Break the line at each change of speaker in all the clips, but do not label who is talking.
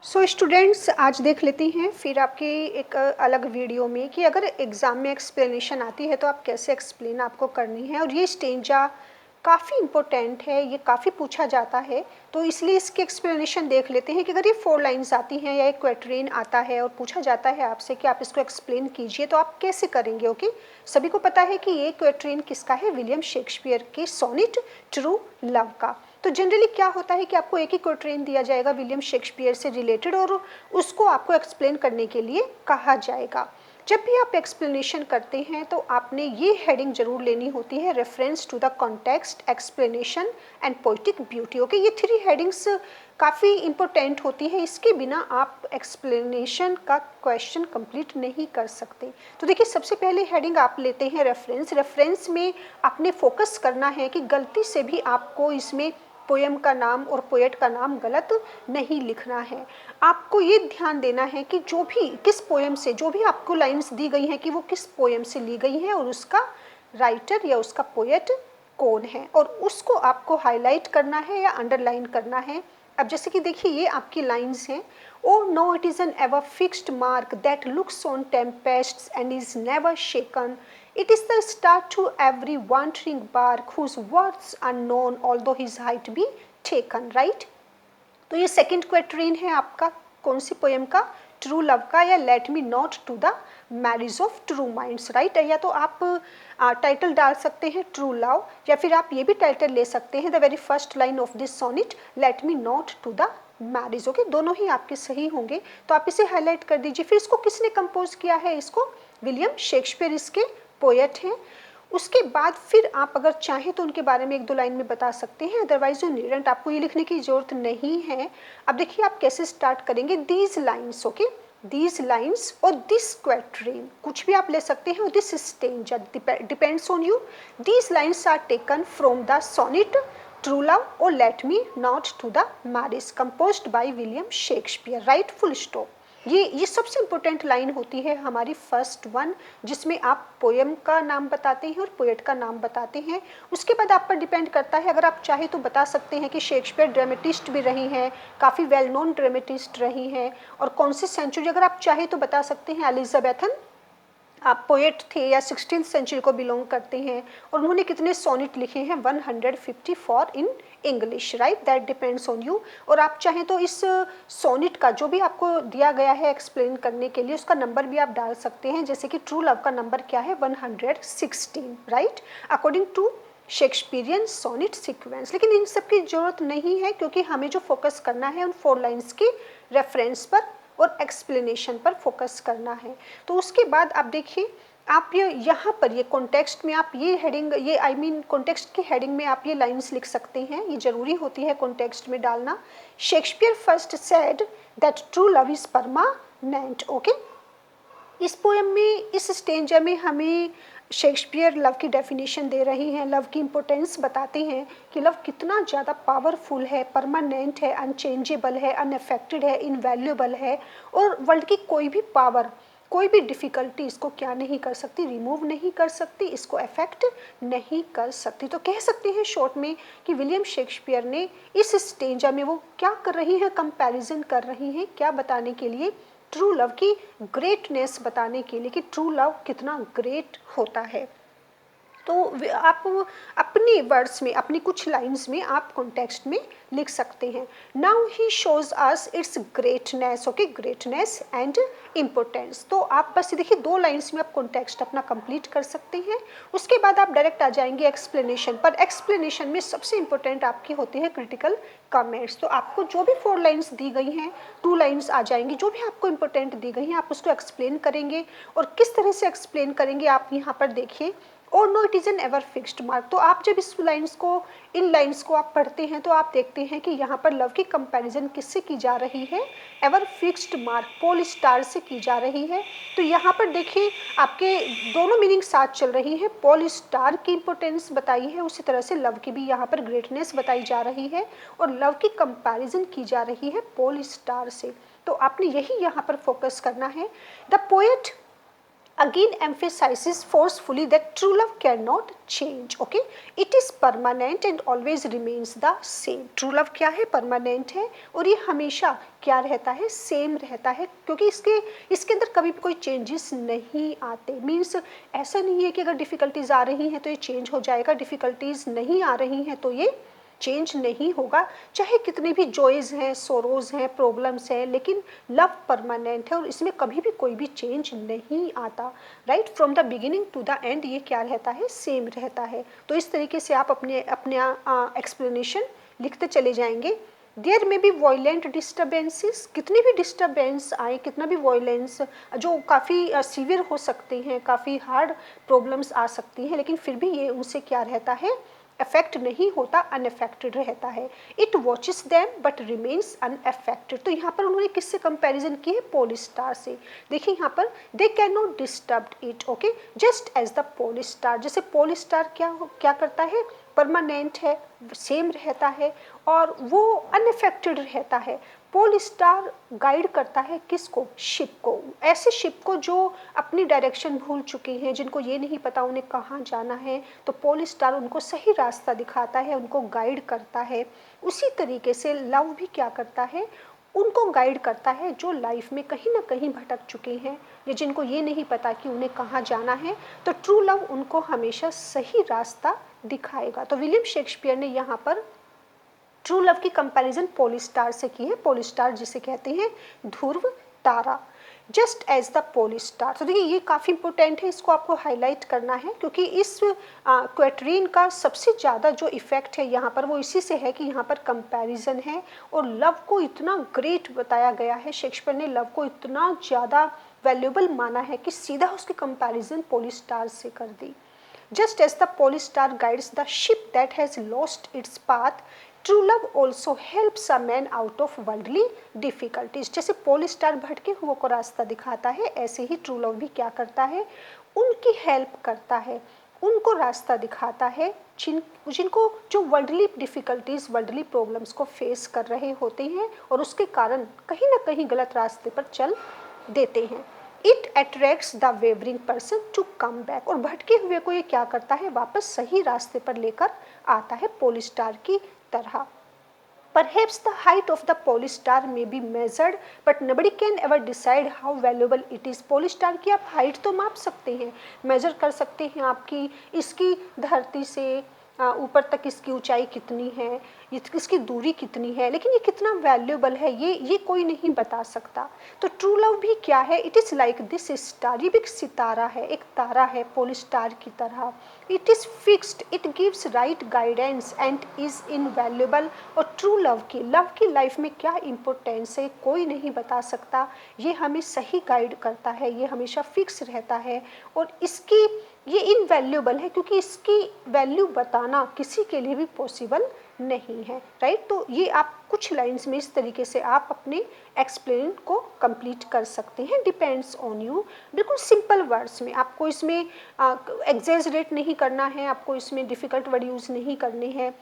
So students आज देख लेते हैं फिर आपकी एक अलग वीडियो में कि अगर एग्ज़ाम में एक्सप्लेनेशन आती है तो आप कैसे एक्सप्लेन आपको करनी है। और ये स्टेंजा काफ़ी इम्पोर्टेंट है, ये काफ़ी पूछा जाता है, तो इसलिए इसकी एक्सप्लेनेशन देख लेते हैं कि अगर ये 4 लाइन्स आती हैं या एक क्वेट्रेन आता है और पूछा जाता है आपसे कि आप इसको एक्सप्लेन कीजिए तो आप कैसे करेंगे। ओके, सभी को पता है कि ये क्वेट्रेन किसका है, विलियम शेक्सपियर के सोनेट ट्रू लव का। तो जनरली क्या होता है कि आपको एक ही क्वेट्रेन दिया जाएगा विलियम शेक्सपियर से रिलेटेड और उसको आपको एक्सप्लेन करने के लिए कहा जाएगा। जब भी आप एक्सप्लेनेशन करते हैं तो आपने ये हेडिंग जरूर लेनी होती है, reference to the context, explanation and poetic beauty. Okay, ये 3 हेडिंग्स काफ़ी इंपॉर्टेंट होती है, इसके बिना आप एक्सप्लेनेशन का क्वेश्चन कंप्लीट नहीं कर सकते। तो देखिए सबसे पहले हेडिंग आप लेते हैं रेफरेंस। रेफरेंस में आपने फोकस करना है कि गलती से भी आपको इसमें पोएम का नाम और पोएट का नाम गलत नहीं लिखना है। आपको ये ध्यान देना है कि जो भी किस पोएम से, जो भी आपको लाइंस दी गई हैं कि वो किस पोएम से ली गई हैं और उसका राइटर या उसका पोएट कौन है, और उसको आपको हाईलाइट करना है या अंडरलाइन करना है। अब जैसे कि देखिए ये आपकी लाइंस हैं। Oh no it is an ever fixed mark that looks on tempests and is never shaken. It is the star to every wandering bark whose words unknown although his height be taken, right? तो ये second क्वेट्रेन है आपका कौन सी poem का, true love का या let me not to the marriage of true minds, right. या तो आप टाइटल डाल सकते हैं ट्रू लव, या फिर आप ये भी टाइटल ले सकते हैं the very first line of this sonnet let me not to the marriage. Okay, दोनों ही आपके सही होंगे, तो आप इसे हाईलाइट कर दीजिए। फिर इसको किसने कंपोज किया है, इसको विलियम शेक्सपियर इसके पोएट हैं। उसके बाद फिर आप अगर चाहें तो उनके बारे में 1-2 लाइन में बता सकते हैं, अदरवाइज यू नीडंट, आपको ये लिखने की जरूरत नहीं है। अब देखिए आप कैसे स्टार्ट करेंगे, these lines. Okay, these lines और दिस क्वेट्रेन, कुछ भी आप ले सकते हैं, और this stanza depends on you. These lines are taken from the sonnet true love और let me not to the marriage composed by William Shakespeare, right, full stop. ये सबसे इम्पोर्टेंट लाइन होती है हमारी फर्स्ट वन, जिसमें आप poem का नाम बताते हैं और पोएट का नाम बताते हैं। उसके बाद आप पर डिपेंड करता है, अगर आप चाहे तो बता सकते हैं कि शेक्सपियर ड्रामेटिस्ट भी रही हैं, काफ़ी वेल नोन ड्रामेटिस्ट रही हैं, और कौन सी सेंचुरी, अगर आप चाहे तो बता सकते हैं एलिजाबेथन आप पोएट थे या 16th सेंचुरी को बिलोंग करते हैं, और उन्होंने कितने सोनेट लिखे हैं, 154 in English, right, that depends on you. और आप चाहें तो इस सोनेट का जो भी आपको दिया गया है एक्सप्लेन करने के लिए उसका नंबर भी आप डाल सकते हैं, जैसे कि ट्रू लव का नंबर क्या है, 116, right, according to Shakespearean sonnet sequence. लेकिन इन सब की जरूरत नहीं है, क्योंकि हमें जो फोकस करना है उन 4 लाइन्स के रेफरेंस पर और एक्सप्लेनेशन पर फोकस करना है। तो उसके बाद आप देखिए, आप ये यहाँ पर ये कॉन्टेक्स्ट में आप ये हेडिंग, ये आई मीन कॉन्टेक्स्ट की हेडिंग में आप ये लाइंस लिख सकते हैं, ये जरूरी होती है कॉन्टेक्स्ट में डालना। Shakespeare first said that true love is permanent. Okay, इस पोएम में, इस स्टेंजा में हमें शेक्सपियर लव की डेफिनेशन दे रही हैं, लव की इम्पोर्टेंस बताते हैं कि लव कितना ज़्यादा पावरफुल है, परमानेंट है, अनचेंजेबल है, अनअफेक्टेड है, इनवैल्यूएबल है, और वर्ल्ड की कोई भी पावर, कोई भी डिफ़िकल्टी इसको क्या नहीं कर सकती, रिमूव नहीं कर सकती, इसको अफेक्ट नहीं कर सकती। तो कह सकते हैं शॉर्ट में कि विलियम शेक्सपियर ने इस स्टेंजा में वो क्या कर रही हैं, कंपैरिजन कर रही हैं, क्या बताने के लिए, ट्रू लव की ग्रेटनेस बताने के लिए कि ट्रू लव कितना ग्रेट होता है। तो आप अपने वर्ड्स में, अपनी कुछ लाइंस में आप कॉन्टेक्स्ट में लिख सकते हैं। Now he shows us its greatness. Okay, greatness and importance. तो आप बस देखिए 2 लाइंस में आप कॉन्टेक्स्ट अपना कंप्लीट कर सकते हैं। उसके बाद आप डायरेक्ट आ जाएंगे एक्सप्लेनेशन पर। एक्सप्लेनेशन में सबसे इंपॉर्टेंट आपकी होती है क्रिटिकल कमेंट्स। तो आपको जो भी 4 लाइंस दी गई हैं, 2 लाइंस आ जाएंगी, जो भी आपको इंपॉर्टेंट दी गई हैं आप उसको एक्सप्लेन करेंगे। और किस तरह से एक्सप्लेन करेंगे आप यहाँ पर देखिए, और no it is an ever fixed mark. तो आप जब इस लाइंस को, इन लाइंस को आप पढ़ते हैं तो आप देखते हैं कि यहाँ पर लव की कंपैरिजन किससे की जा रही है, ever fixed mark, pole star से की जा रही है। तो यहाँ पर देखिए आपके दोनों मीनिंग साथ चल रही है, पोल स्टार की इंपोर्टेंस बताई है, उसी तरह से लव की भी यहाँ पर ग्रेटनेस बताई जा रही है, और लव की कंपैरिजन की जा रही है पोल स्टार से। तो आपने यही यहाँ पर फोकस करना है। The poet again emphasizes forcefully that true love cannot change. Okay, it is permanent and always remains the same. True love क्या है? परमानेंट है और ये हमेशा क्या रहता है? सेम रहता है, क्योंकि इसके अंदर कभी भी कोई चेंजेस नहीं आते. मीन्स ऐसा नहीं है कि अगर डिफिकल्टीज आ रही हैं तो ये चेंज हो जाएगा, डिफिकल्टीज नहीं आ रही हैं तो ये चेंज नहीं होगा. चाहे कितने भी जॉयज हैं, सोरोज हैं, प्रॉब्लम्स हैं, लेकिन लव परमानेंट है और इसमें कभी भी कोई भी चेंज नहीं आता. Right, from the beginning to the end ये क्या रहता है? सेम रहता है. तो इस तरीके से आप अपने एक्सप्लेनेशन लिखते चले जाएंगे. देयर में भी वॉयलेंट डिस्टर्बेंसेस, कितने भी डिस्टर्बेंस आए, कितना भी वॉयलेंस जो काफ़ी सीवियर हो सकते हैं, काफ़ी हार्ड प्रॉब्लम्स आ सकती हैं, लेकिन फिर भी ये उनसे क्या रहता है? अफेक्ट नहीं होता, अनअफेक्टेड रहता है. It watches them but remains unaffected. तो यहाँ पर उन्होंने किससे कंपैरिजन की है? पोलस्टार से. देखिए यहाँ पर they can not disturb it. Okay, just as the polestar. जैसे पोलस्टार क्या करता है? परमानेंट है, सेम रहता है और वो अनअफेक्टेड रहता है. पोल स्टार गाइड करता है किसको? शिप को. ऐसे शिप को जो अपनी डायरेक्शन भूल चुकी हैं, जिनको ये नहीं पता उन्हें कहाँ जाना है, तो पोल स्टार उनको सही रास्ता दिखाता है, उनको गाइड करता है. उसी तरीके से लव भी क्या करता है? उनको गाइड करता है जो लाइफ में कहीं ना कहीं भटक चुके हैं या जिनको ये नहीं पता कि उन्हें कहाँ जाना है. तो ट्रू लव उनको हमेशा सही रास्ता दिखाएगा. तो विलियम शेक्सपियर ने यहाँ पर ट्रू लव की कंपैरिजन पोलस्टार से की है. पोलस्टार जिसे कहते हैं ध्रुव तारा. Just as the polestar. तो देखिए ये काफ़ी इंपॉर्टेंट है, इसको आपको हाईलाइट करना है, क्योंकि इस क्वेट्रीन का सबसे ज़्यादा जो इफेक्ट है यहाँ पर वो इसी से है कि यहाँ पर कंपैरिजन है और लव को इतना ग्रेट बताया गया है. शेक्सपियर ने लव को इतना ज़्यादा वैल्यूएबल माना है कि सीधा उसकी कंपैरिजन पोलस्टार से कर दी. Just as the polestar guides the ship that has lost its path, true love also helps a man out of worldly difficulties. जैसे पोलस्टार भटके हुए को रास्ता दिखाता है, ऐसे ही ट्रू लव भी क्या करता है? उनकी हेल्प करता है, उनको रास्ता दिखाता है जिनको जो वर्ल्डली डिफिकल्टीज, वर्ल्डली प्रॉब्लम्स को फेस कर रहे होते हैं और उसके कारण कहीं ना कहीं गलत रास्ते पर चल देते हैं. It attracts the wavering person to come back. और भटके हुए को ये क्या करता है? वापस सही रास्ते पर लेकर आता है, पोलस्टार की तरह. Perhaps the height of the polestar may be measured, but nobody can ever decide how valuable it is. Polestar की आप हाइट तो माप सकते हैं, मेजर कर सकते हैं आपकी इसकी धरती से ऊपर तक इसकी ऊंचाई कितनी है, इसकी दूरी कितनी है, लेकिन ये कितना वैल्यूएबल है ये कोई नहीं बता सकता. तो ट्रू लव भी क्या है? It is like this star. ये भी एक सितारा है, एक तारा है पोलस्टार की तरह. It is fixed, it gives right guidance and is invaluable. और ट्रू लव की लाइफ में क्या इम्पोर्टेंस है कोई नहीं बता सकता. ये हमें सही गाइड करता है, ये हमेशा फिक्स रहता है और इसकी ये इनवैल्यूएबल है, क्योंकि इसकी वैल्यू बताना किसी के लिए भी पॉसिबल नहीं है. राइट, तो ये आप कुछ लाइंस में इस तरीके से आप अपने एक्सप्लेन को कंप्लीट कर सकते हैं. Depends on you. बिल्कुल सिंपल वर्ड्स में, आपको इसमें एग्जेजरेट नहीं करना है, आपको इसमें डिफ़िकल्ट वर्ड यूज़ नहीं करने हैं.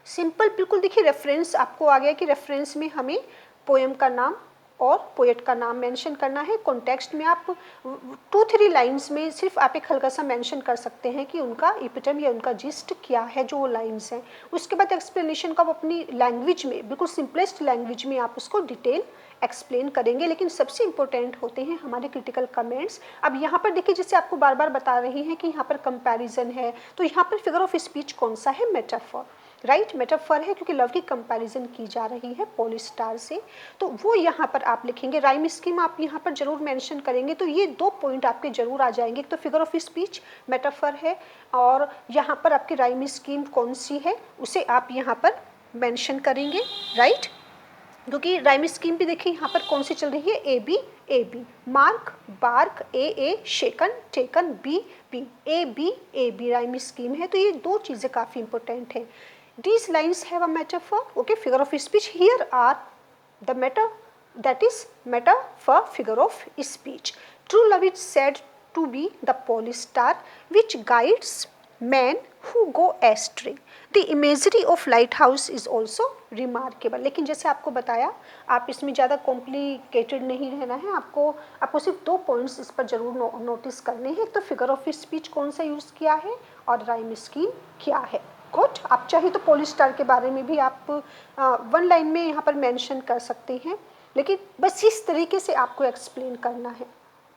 सिंपल बिल्कुल. देखिए रेफरेंस आपको आ गया कि रेफरेंस में हमें पोएम का नाम और पोएट का नाम मेंशन करना है. कॉन्टेक्स्ट में आप 2-3 लाइंस में सिर्फ आप एक हल्का सा मेंशन कर सकते हैं कि उनका इपिटम या उनका जिस्ट क्या है, जो वो लाइंस हैं. उसके बाद एक्सप्लेनेशन का आप अपनी लैंग्वेज में, बिल्कुल सिंपलेस्ट लैंग्वेज में आप उसको डिटेल एक्सप्लेन करेंगे. लेकिन सबसे इंपॉर्टेंट होते हैं हमारे क्रिटिकल कमेंट्स. अब यहाँ पर देखिए, जैसे आपको बार बार बता रही हैं कि यहाँ पर कंपैरिजन है, तो यहाँ पर फिगर ऑफ स्पीच कौन सा है? मेटाफर. राइट, मेटाफर है, क्योंकि लव की कंपैरिजन की जा रही है पोलस्टार से. तो वो यहाँ पर आप लिखेंगे. राइम स्कीम आप यहाँ पर जरूर मेंशन करेंगे. तो ये 2 पॉइंट आपके जरूर आ जाएंगे. एक तो फिगर ऑफ स्पीच मेटाफर है और यहाँ पर आपकी राइम स्कीम कौन सी है उसे आप यहाँ पर मेंशन करेंगे. राइट, क्योंकि राइम स्कीम भी देखिए यहाँ पर कौन सी चल रही है? A B. Mark, bark, A, shaken, taken, B. A B rhyme scheme है. तो ये 2 चीज़ें काफ़ी इंपॉर्टेंट है. These lines have a metaphor. Okay, figure of speech. Here are the that is metaphor, figure of speech. True love is said to be the polestar which guides men who go astray. The imagery of lighthouse is also remarkable. लेकिन जैसे आपको बताया, आप इसमें ज़्यादा complicated नहीं रहना है, आपको सिर्फ 2 पॉइंट्स इस पर ज़रूर नोटिस करने हैं। एक तो फिगर ऑफ स्पीच कौन सा यूज़ किया है और राइम स्कीम क्या है। गुड। आप चाहे तो पॉलिस्टार के बारे में भी आप 1 लाइन में यहाँ पर मेंशन कर सकते हैं, लेकिन बस इस तरीके से आपको एक्सप्लेन करना है।